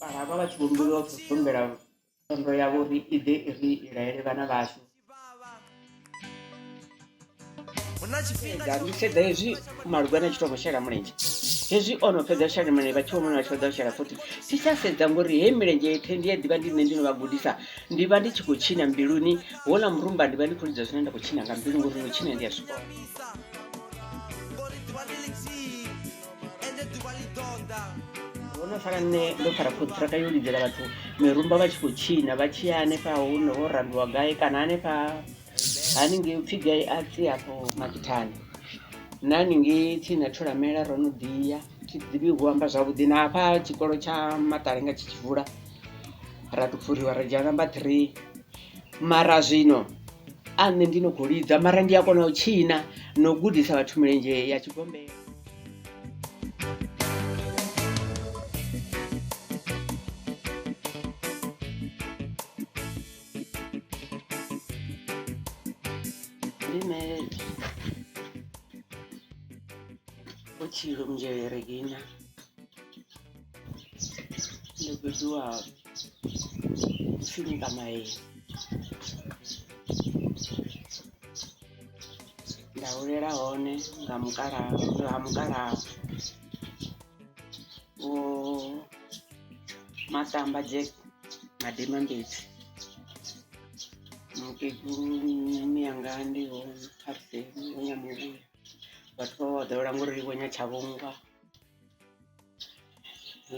Mukara vachigombera kugombera ndondo yavo ide iri iraire vana vashu ndandiseda izvi marugwana chitombo shara murenje hezvi onopedza shara murenje vachiomona vachipedza shara futi tichasedza ngori he mirenje itendiye ndiva ndine ndinovabudisa ndiva ndichikuchina mbiluni wona murumba ndiva ndikuridza zvinoenda kuchina ngambilu ngori nochina ndiyasvikawo unofana ndofara kuti rakayuridzira vatu mirumba vachikuchina vachiyane pauno orandwa gai kana ane pa anenge pfigai atsi apo makitani naninge tina toramera ronodiya tidzivi kuhamba zvavudi napa chikoro chamatarenga chichivhura ratupfuriwa raja namba 3 mara zvino ane ndinogoridza mara ndiyakona uchina nogudisa vatu mirenje yachigombera chiro mjeregina ndokuzwa finika mai ndaurera hone ngamukara o matamba je madema mbezi mukegumiyanga ndiwo parse onyamubuya vatikawadzaura ngori wenya chavongwa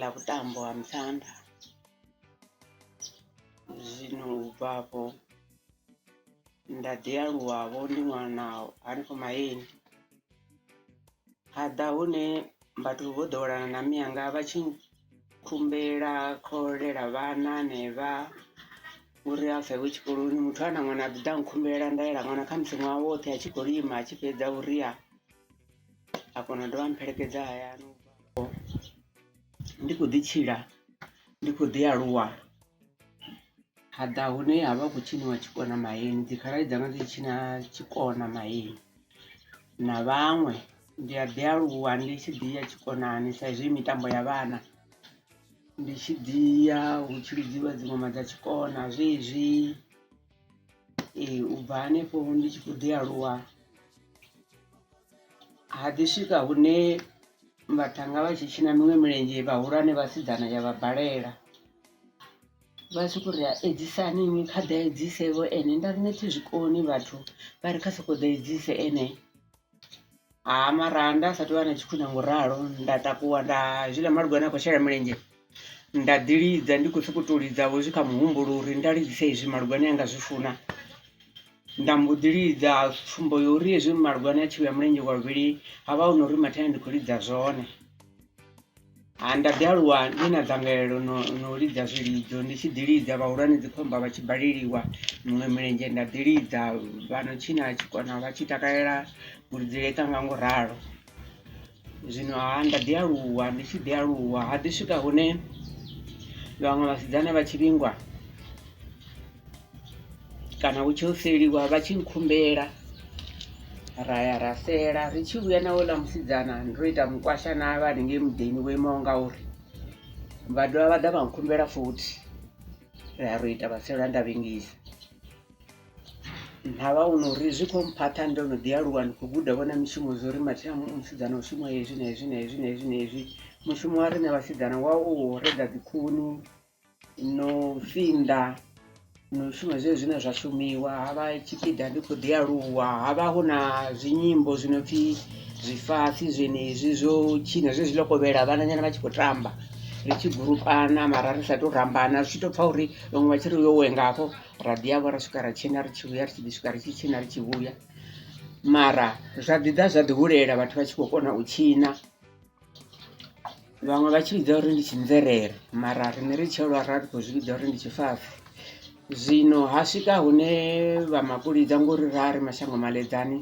lakutambo wa msanda zvino ubvapo ndadhiyaluwavo ndi mwana ari kumaeni hadhaune mbatu vodhorana na miyanga vachikumbera korera vana neva uri afa wechikoroni mutu ana mwana adhidankumbera ndaira mwana kamse mwawote achigorima achipedza uriya akona ndovamperekedza haya ndikudhichira ndikudhiyaluwa hadhaune hava kuchiniwa chikona maini dzikaraidza ndichina chikona maini navamwe ndiyadhiyaluwa ndichidhiya chikonani saizvi mitambo yavana ndichidhiya uchiridziwa dzingoma dzachikona zvezvi ubva nepo ndichikudhiyaluwa hadhisvika hune vatanga vachichina mimwe mirenje vahura nevasidzana yavabharera vasikuria edzisani mikadha edzisevo ene ndarineti zvikoni vatu vari kasokodha edzise ene mara asati vana chikuna nguraro ndatakuwa ndazvila marugwana kwashara mirenje ndadhiridza ndikusukuturidza vosvika muhumbururi ndaridzise izvi marugwana yanga zvifuna ndambudhiridza pfumbo yoriye zvinhu marugwana yachiuya murenje kwaviri hava unori mataya ndikuridza zvone handadhiyaluwa ndina dzangariro noridza zviridzo ndichidhiridza vaura nedzikomba vachibhaririwa mumwe mirenje ndadhiridza vanochina chikona vachitakarira kuridzira ikangangoraro zvino handadhiyaluwa ndichidhiyaluwa hadhisvika hune vamwe vasidzana vachivingwa kana uchioseriwa vachinkumbera raya rasera richiuya nawo lamusidzana ndoita mukwasha navanenge mudheni wemaunga uri vadova vada vankumbera futi raroita vasera ndavingisa nhava unori zvikomupata ndonodhiyaluwa ndikubuda vona mishumo zori matira musidzana ushumo izvi nezvi nezvi nezvi nezvi mushumo wari nevasidzana wawo rega dzikuni nofinda noshumo zve zvino zvashumiwa hava chipidha ndikudhiyaluwa havaona zvinyimbo zvinopfi zvifasi zvenezvi zvochina zvezvilokovera vana nyana vachikotamba richigurukana mara risati rambana richitopfa uri vamwe vachiri yowengapo radhi yavo rasvika rachena richiuya richidisvika richichena richiuya mara zvadzidza zvadhiurera vatu vachikokona uchina vamwe vachividza uri ndichinzerere mara rimwe richelwa rari kuzvividza uri ndichifafi zvino hasvika hune vamakuridza ngori rari mashango maledzani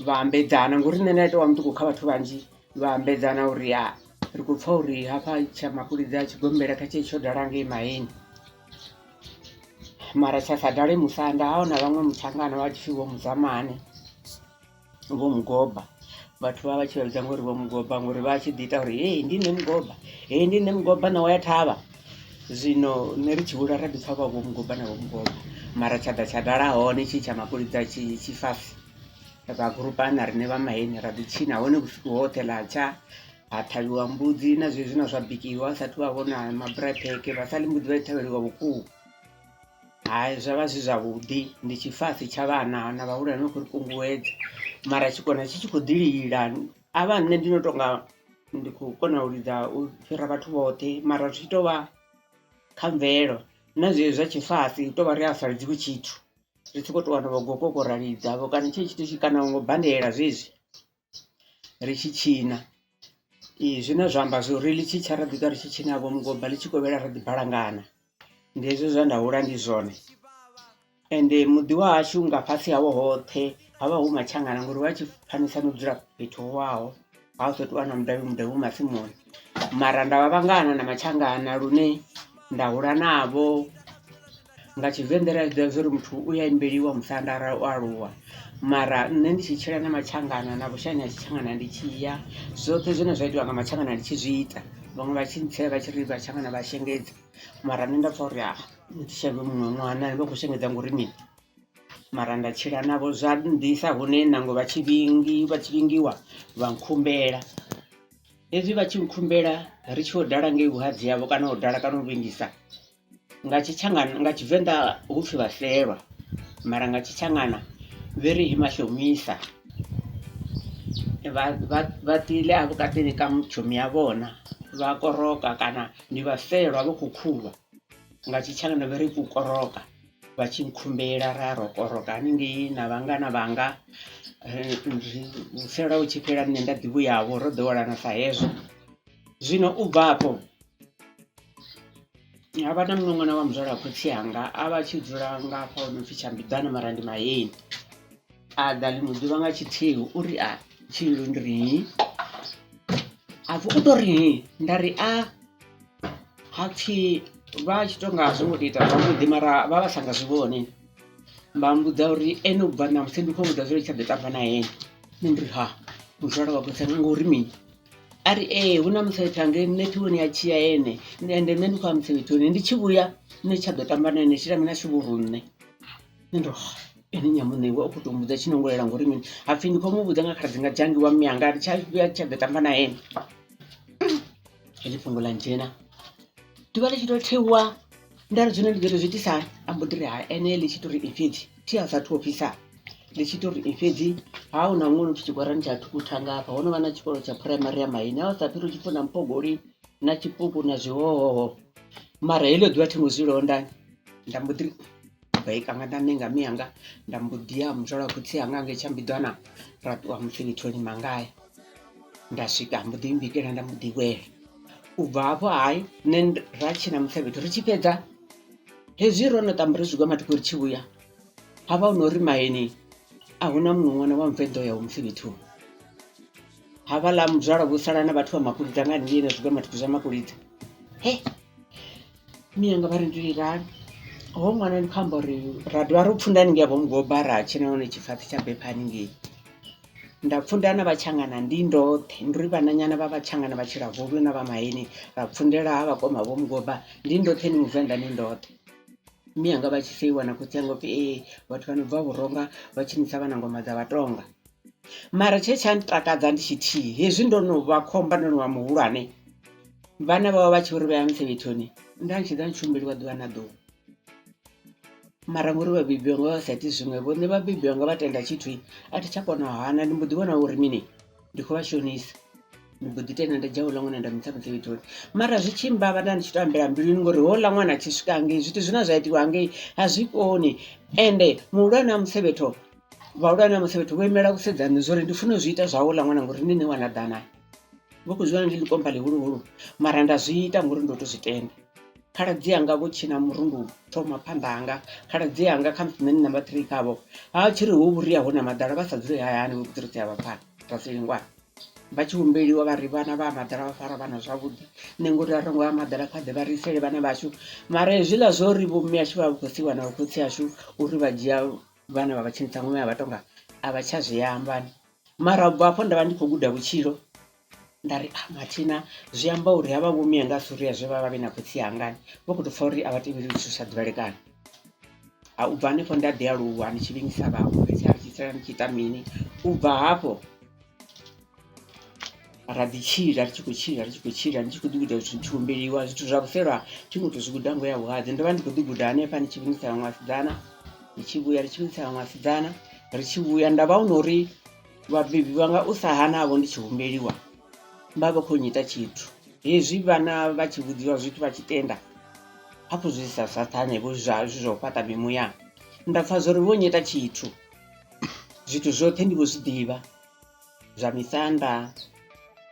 vaambedzana ngori nenaitowa muti kuka vatu vanji vaambedzana uri ya rikupfa uri hapa chamakuridza achigombera kachechodha range maini mara chasadhare musanda aona vamwe muchangana vachifiwo muzamane vomugobha vhathu vha tshi vhudza ngori vho mugoba ngori vha tshi ḓi ita uri ndine mugoba na waya thavha. Zwino nṋe ri tshi hula ra ḓi pfha vha vho mugoba na vho mugoba, mara tsha dala hone tshi tsha mapholisa tshifasi vha gurupana riṋe vha maheni ra ḓi tshina hone vhusiku hoṱhe ḽatsha ha ṱhavhiwa mbudzi na zwezwi na zwa bikiwa sathu vha vhona maburapeke vha sali mbudzi vha ṱhavheliwa vhukuku. Hayi zwa vha zwi zwavhuḓi, ndi tshifasi tsha vhana na vhahulwane no khou ri kunguwedza, mara tshikona tshi khou ḓi lila a vha nṋe ndi no tonga ndi khou kona u lidza u fhira vhathu vhoṱhe, mara zwi tou vha kha mvelo na zwezwi zwa tshifasi tou vha ri a sa lidziwi tshithu, ri tshi khou tou wana vhagokoko ra lidzavho kana tshetsho tshithu tshi kana ngo bandela zwezwi ri tshi tshina. Zwine zwa amba zwori ḽi tshi tsha ra ḓi ita ri tshi tshina vho mugoba ḽi tshi kovhela ra ḓi balangana, ndi hezwo zwa nda hula ndi zwone. Ende muḓi wa hashu nga fhasi hawo hoṱhe havha hu Matshangana ngori wa tshi pfhanisa no dzula fhethu howaho ha u sa tou vha na mudavhi masimuni, mara nda vha vhangana na Matshangana lune nda hula navho. Nga Tshivenḓa ra zwi ḓivha zwori muthu u ya imbeliwa musanda ara u aluwa, mara nṋe ndi tshi tshila na Matshangana na vhushani ha Tshitshangana ndi tshi ya zwoṱhe zwine zwa itiwa nga Matshangana ndi tshi zwi ita. Vhaṅwe vha tshi ntsea vha tshi ri Matshangana vha shengedza, mara nṋe nda pfha uri ndi shavhe muṅwe ṅwana vha khou shengedza ngori mini, mara nda tshila navho zwa nnḓisa hune nango vha tshi vhingiwa vha nkhumbela. Hezwi vha tshi nkhumbela ri tshi u dala ngei vhuhadzi yavho kana u dala kana u vhingisa nga Tshitshangana nga Tshivenḓa hu pfhi vhaselwa, mara nga Tshitshangana vhe ri hi mashomisa. Vha tile a vhukatini ka tshomi ya vona vha koroka kana ndi vhaselwa vho khou khuvha, nga Tshitshangana vhe ri ku koroka. Vha tshi nkhumbela ra rokoroka haningei na vhangana vhanga, vhuselwa vhu tshi fhela nṋe nda ḓi vhuyavho ro ḓowelana sa hezwo. Zwino u bva hafho havha na muṅwe ṅwana wa muzwala wa khotsi anga a vha tshi dzula nga hafha ho no pfhi Tshambidzana mara ndi Maheni. A ḓa ḽiṅwe ḓuvha nga Tshithihi uri Tshilo ndi ri a pfhi u tou ri nda ri hapfhi vha tshi tonga zwi ngo tou ita zwavhuḓi mara vha sa nga zwi vhone. Vha mbudza uri ene u bva namusi ndi khou mbudza zwo tsha ḓo tamba na ene. Nṋe ndi ri muzwala wa khotsi anga ngori mini, a ri hu na musevhetho nṋe thiwoni ya tshiya ene ende nṋe ndi khou ya musevhethoni ndi tshi vhuya nṋe tsha ḓo tamba na ene tshi tambi na Shuvhuru nṋe. Nṋe ndi ene Nyamuṋewa u khou tou mbudza tshi nongolela ngori mini, hapfhi ndi khou mu vhudza nga khaladzi nga Dzhangi wa mianga ri tsha vhuya tsha ḓo tamba na ene. Heḽi fhungo ḽa dzhena ḓuvha ḽi tshi tou theiwa nda ri zwino ndi ḓo tou zwi itisa hani, a mbo ḓi ri ene ḽi tshi tou ri fhedzi thi a sathu ofhisa ḽi tshi tou ri fhedzi hu na ṅwana u tshi tshigwarani tsha Thukutha ngafha ho no vha na tshikolo tsha phuraimari ya Maheni a sa fhiri u tshi funa Mpogoli na Tshipupu na Zwihohoho, mara heḽo ḓuvha thi ngo zwi londa. Nda mbo ḓi baika nga nda nenga mianga nda mbo ḓi ya muzwala wa khotsi anga ngei Tshambidzana ra ṱuwa musevhethoni mangaya. Nda swika mbo ḓi mbikela nda mbo ḓi wela. U bva hafho nṋe ra tshina musevhetho ri tshi fhedza hezwi ro no ṱamba ri zwigwa maṱuku ri tshi vhuya havha hu no ri Maheni a hu na muṅwe ṅwana wa Muvenḓa o yaho musevhethoni. Havhaḽa muzwala vho sala na vhathu vha Makulidza nga haningei na zwigwa maṱuku zwa Makulidza. Mianga vha ri ndi lirani ho ṅwana ndi khou amba uri ra dovha ri pfunda haningei ha vho mugoba ra tshina hone tshifasi tsha bepha haningei. Nda pfunda na Vhatshangana ndi ndoṱhe ndi ri vhananyana vha Vhatshangana vha tshila Vholwe na vha Maheni ra pfundela ha vhakoma vho mugoba ndi ndoṱhe ni Muvenḓa ni ndoṱhe. Mianga vha tshi seiwa na khotsi anga upfhi vhathu vha no bva vhuronga vha tshinisa vha na ngoma dza Vhatonga. Mara tshe tsha ntakadza ndi tshithihi hezwi ndo no vha khomba ndo no vha muhulwane vhana vhavha vha tshi uri vha ya musevhethoni nda tshi ḓa ntshumeliwa ḓuvha na ḓuvha, mara ngori vhabebi vhanga vha sa iti zwiṅwevho nṋe vhabebi vhanga vha tenda tshithu a thi tsha kona u hana. Ndi mbo ḓi vhona uri mini ndi khou vha shonisa, ndi mbo ḓi tenda nda dzhia houḽa ṅwana nda mutsa musevhethoni, mara zwi tshi mbavha nda ndi tshi to ambela mbiluni ngori houḽa ṅwana a tshi swika hangei zwithu zwine zwa itiwa hangei a zwi koni. Ende muhulwane wa musevhetho vhahulwane wa musevhetho vho imela vhusedzani zwori ndi funa u zwi ita zwa houḽa ṅwana ngori ndi nṋe wana ḓa naye. Vho khou zwi vhona ndi ḽikomba ḽihuluhulu mara nda zwi ita ngori ndo to zwi tenda. Khaladzi yanga vho tshina murundu thoma phanḓa hanga, khaladzi yanga kha musi nṋe ndi namba 3 khavho tshi ri ho vhuria hu na maḓala vha sa dzule hayani vho kuṱuritse ya vhapfana ra silingwana vha tshi humbeliwa vha ri vhana vha maḓala vha fara vhana zwavhuḓi. Nṋe ngori a rongo ya maḓala kha ḓe vha ri isele vhana vhashu, mara hezwiḽa zwo ri vho mme ashu vha khou siwa na khotsi ashu uri vha dzhia vhana vha vha tshinisa ṅwana ya Vhatonga a vha tsha zwi amba. mara ubva hapo ndava ndi khou guda vhutshilo nda ri mathina zwi amba uri havha vho mianga suri zwe vha vhe na khotsi yangani vho khou tou pfha uri a vha tevheli zwithu zwa ḓivhalekani. U bva hanefho nda ḓi aluwa ndi tshi vhingisa vhaṅwe ri tshi ri tshi sala ndi tshi ita mini. U bva hafho ra ḓi tshila ri tshi khou tshila ndi tshi khou ḓi guda zwithu tshihumbeliwa zwithu zwa vhuselwa thi ngo tou zwi guda ngo ya vhuhadzi. Ndo vha ndi khou ḓi guda hanefha ndi tshi vhingisa vhaṅwe vhasidzana ndi tshi vhuya ri tshi vhingisa vhaṅwe vhasidzana ri tshi vhuya nda vha hu no uri vhabebi vhanga u sa hanavho ndi tshi humbeliwa vha vha khou nyita tshithu hezwi vhana vha tshi vhudziwa zwithu vha tshi tenda hafho zwi sa saṱhanevho zwa u fhaṱa mimuya nda pfha zwo ri vho nyita tshithu zwithu zwoṱhe ndi vho zwi ḓivha zwa misanda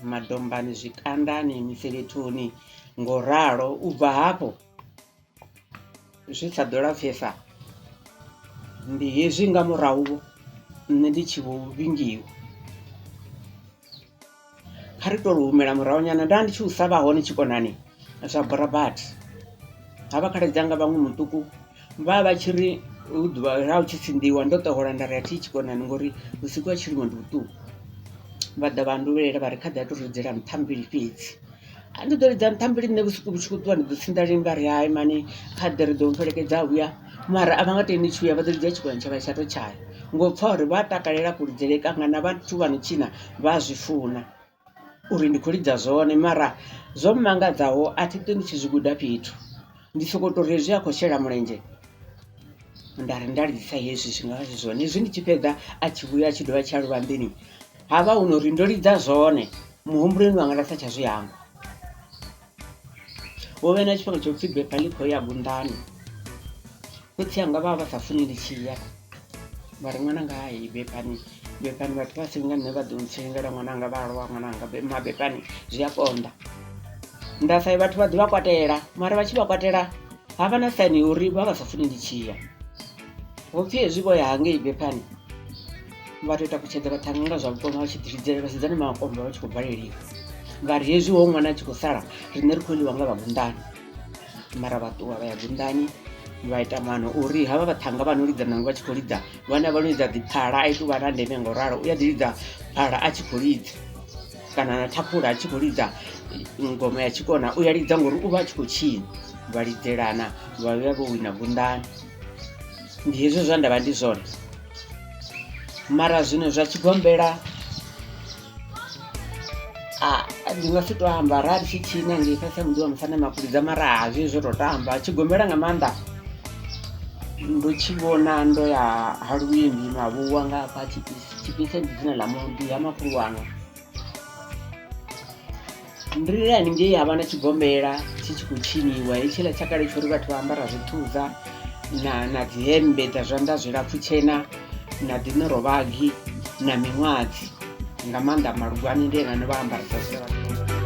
madombani zvikandani misevhethoni ngo ralo. U bva hafho zwi sa ḓo lapfhesa ndi hezwi nga murahu nṋe ndi tshi vho vhingiwa kha ri tou humela murahu nyana nda ndi tshi u sa vha hone tshikonani zwa Borabat havha khaledzanga vhaṅwe muṱuku vha tshi ri hu ḓuvha ra u tshi sinḓiwa ndo ṱohola nda ri a thi tshikonani ngori vhusiku ha tshilimo ndi vhuṱuku. Vha ḓa vha ndulela vha ri kha ḓi a tou ridzela nṱhambili fhedzi ndi ḓo lidza nṱhambili nṋe vhusiku vhu tshi khou ṱuwa ndi ḓo tsinda lini vha ri hayi mani kha ḓi ri ḓo mpfhelekedza vhuya mara a vha nga teni tshi vhuya vha ḓo lidza tshikona tsha vha tsha tou tshayo ngo pfha uri vha takalela kulidzele kanga na vhathu vha no tshina vha zwi funa uri ndi khou lidza zwone mara zwo mmangadzaho a thi ṱwi ndi tshi zwi guda fhethu ndi sokou tou ri hezwi a khou shela mulenzhe nda ri nda lidzisa hezwi zwi nga vha zwi zwone hezwi ndi tshi fhedza a tshi vhuya a tshi dovha tsha luvhanḓeni havha hu no uri ndo lidza zwone muhumbuloni wanga nda sa tsha zwi hangwa. Ho vha na tshifhinga tsho pfhi bepa ḽi khou ya gundani khotsi yanga vha sa funi ndi tshi ya vha ri ṅwananga hayi bepani vhathu vha singa nṋe vha ḓo ntshilingela ṅwananga vha lwa ṅwananga mabepani zwi a konḓa nda sa vhathu vha ḓi vha kwatela mara vha tshi vha kwatela havha na saini uri vha sa funi ndi tshi ya ho pfhi hezwi vho ya hangei bepani vha tou ita kutshedza vhathanga nga zwa vhukoma vha tshi ḓilidzela vhasidzana makomba vha tshi khou baleliwa vha ri hezwi ho ṅwana a tshi khou sala riṋe ri khou ḽiwa nga vha gundani mara vha ṱuwa vha ya gundani vha ita mano uri havha vhathanga vha no lidza navho vha tshi khou lidza vhana vha no lidza dzi phala a i tou vha na ndeme nga u ralo u ya ḓi lidza phala a tshi khou lidza kana na thaphula a tshi khou lidza ngoma ya tshikona u ya lidza ngori u vha a tshi khou tshina vha lidzelana vha vhuya vho wina gundani. Ndi hezwo zwa ndavha ndi zwone mara zwino zwa tshigombela ndi nga si tou amba ra ri tshi tshina ngei fhasi ha muḓi wa musana makulidza mara hazwi zwo tou tamba tshigombela nga maanḓa ndo tshi vhona ndo ya ha Luvimbi Mavhuwa nga hafha Tshipise ndi dzina ḽa muḓi ha makhulu wanga ndi ri haningei havha na tshigombela tshi khou tshiniwa hetshiḽa tsha kale tsho uri vhathu vha ambara zwithuza na dzi hembe dza zwanḓa zwilapfhu tshena na dzi nerobagi na miṅwadzi nga maanḓa malugani ndi ene vha ambarisa zwithu.